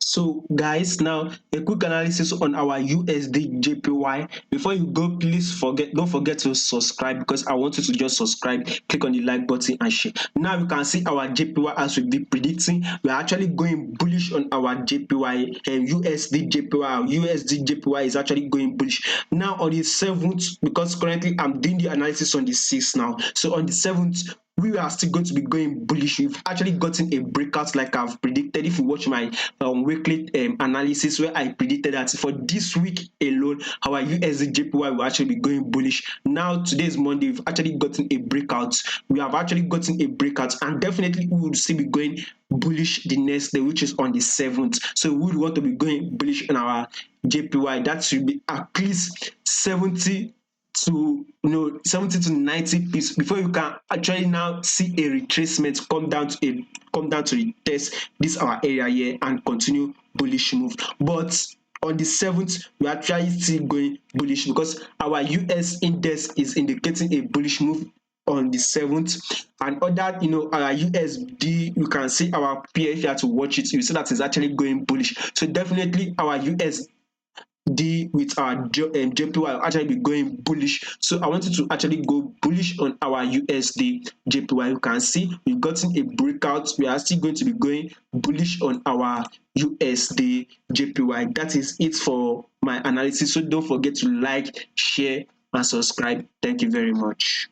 So guys, now a quick analysis on our USDJPY. Before you go, don't forget to subscribe, because I want you to just subscribe, click on the like button and share. Now you can see our JPY as we've been predicting. We are actually going bullish on our JPY and USDJPY. USDJPY is actually going bullish. Now on the 7th, because currently I'm doing the analysis on the 6th now. So on the 7th, we are still going to be going bullish. We've actually gotten a breakout like I've predicted. If you watch my weekly analysis, where I predicted that for this week alone, our USDJPY will actually be going bullish. Now today is Monday, we've actually gotten a breakout. We have actually gotten a breakout, and definitely we will still be going bullish the next day, which is on the 7th. So we would want to be going bullish on our JPY. That should be at least 70 to 70 to 90 pips before you can actually now see a retracement come down to the test this our area here and continue bullish move. But on the 7th, we are actually still going bullish because our US index is indicating a bullish move on the 7th. And other, our USD, you can see our pair. If you have to watch it, you see that it's actually going bullish. So definitely our USD with our JPY will actually be going bullish. So I wanted to actually go bullish on our USD JPY. You can see we've gotten a breakout. We are still going to be going bullish on our USD JPY. That is it for my analysis. So don't forget to like, share, and subscribe. Thank you very much.